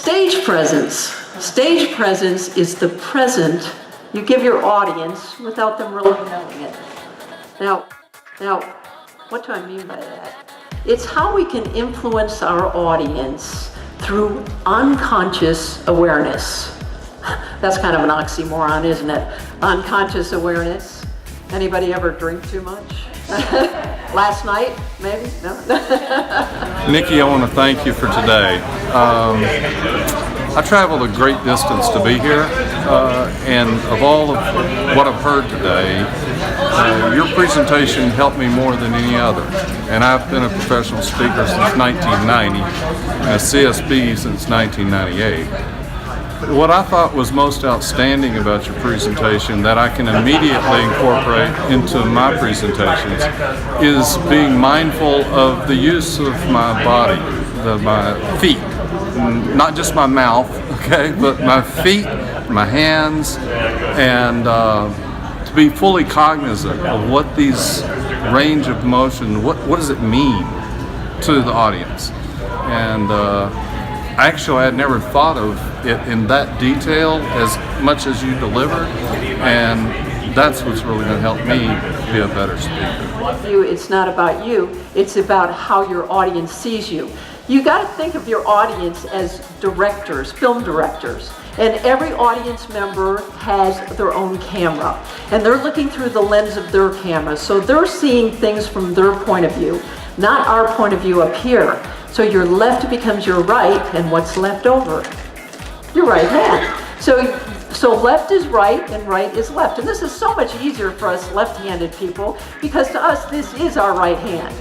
Stage presence. Stage presence is the present you give your audience without them really knowing it. Now, what do I mean by that? It's how we can influence our audience through unconscious awareness. That's kind of an oxymoron, isn't it? Unconscious awareness. Anybody ever drink too much? Last night, maybe? No? Nikki, I want to thank you for today. I traveled a great distance to be here, and of all of what I've heard today, your presentation helped me more than any other. And I've been a professional speaker since 1990, and a CSB since 1998. What I thought was most outstanding about your presentation that I can immediately incorporate into my presentations is being mindful of the use of my body, my feet, not just my mouth, okay, but my feet, my hands, and to be fully cognizant of what these range of motion, what does it mean to the audience. And actually, I had never thought of it in that detail as much as you delivered, and that's what's really going to help me be a better speaker. It's not about you, it's about how your audience sees you. You got to think of your audience as directors, film directors, and every audience member has their own camera, and they're looking through the lens of their camera, so they're seeing things from their point of view, not our point of view up here. So your left becomes your right, and what's left over? Your right hand. So left is right, and right is left. And this is so much easier for us left-handed people, because to us, this is our right hand.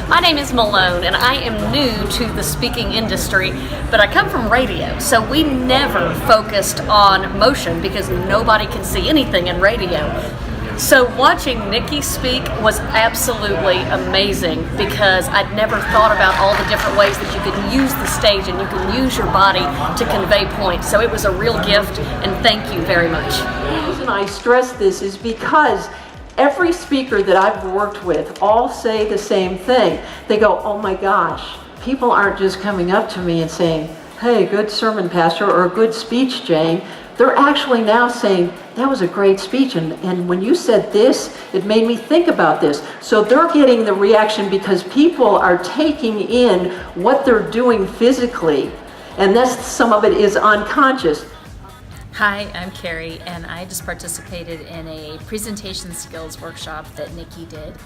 My name is Malone, and I am new to the speaking industry, but I come from radio, so we never focused on motion because nobody can see anything in radio. So watching Nikki speak was absolutely amazing because I'd never thought about all the different ways that you could use the stage and you can use your body to convey points. So it was a real gift, and thank you very much. The reason I stress this is because every speaker that I've worked with all say the same thing. They go, oh my gosh, people aren't just coming up to me and saying, hey, good sermon, Pastor, or good speech, Jane. They're actually now saying, that was a great speech, and when you said this, it made me think about this. So they're getting the reaction because people are taking in what they're doing physically, and that's, some of it is unconscious. Hi, I'm Carrie, and I just participated in a presentation skills workshop that Nikki did,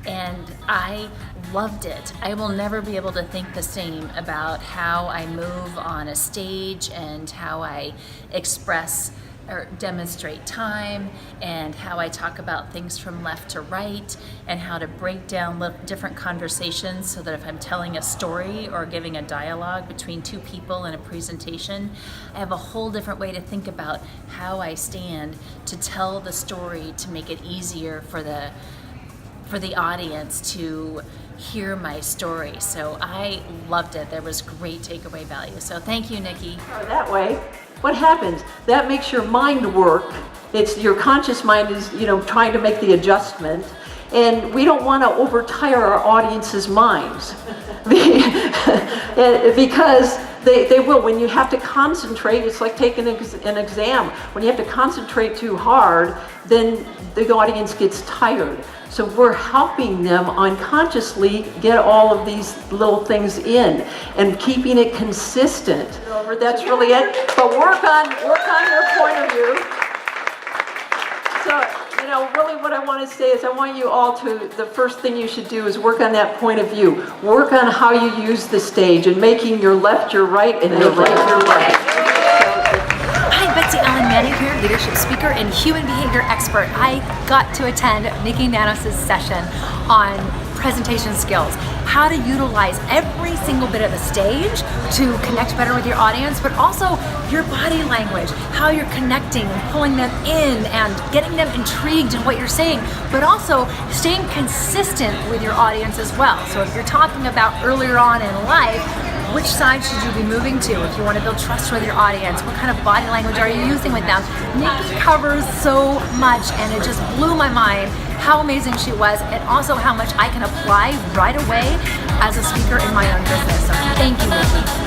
and I loved it. I will never be able to think the same about how I move on a stage and how I express or demonstrate time, and how I talk about things from left to right, and how to break down different conversations so that if I'm telling a story or giving a dialogue between two people in a presentation, I have a whole different way to think about how I stand to tell the story to make it easier for the audience to hear my story. So I loved it. There was great takeaway value. So thank you, Nikki. That way, what happens? That makes your mind work. It's your conscious mind is, trying to make the adjustment, and we don't want to overtire our audience's minds because they will. When you have to concentrate, it's like taking an exam. When you have to concentrate too hard, then the audience gets tired. So we're helping them unconsciously get all of these little things in and keeping it consistent. That's really it. But work on your point of view. So, really what I want to say is I want you all to, the first thing you should do is work on that point of view. Work on how you use the stage and making your left your right and your right your left. Here, leadership speaker and human behavior expert. I got to attend Nikki Nanos' session on presentation skills, how to utilize every single bit of the stage to connect better with your audience, but also your body language, how you're connecting and pulling them in and getting them intrigued in what you're saying, but also staying consistent with your audience as well. So if you're talking about earlier on in life, which side should you be moving to? If you want to build trust with your audience, what kind of body language are you using with them? Nikki covers so much, and it just blew my mind how amazing she was, and also how much I can apply right away as a speaker in my own business. So thank you, Nikki.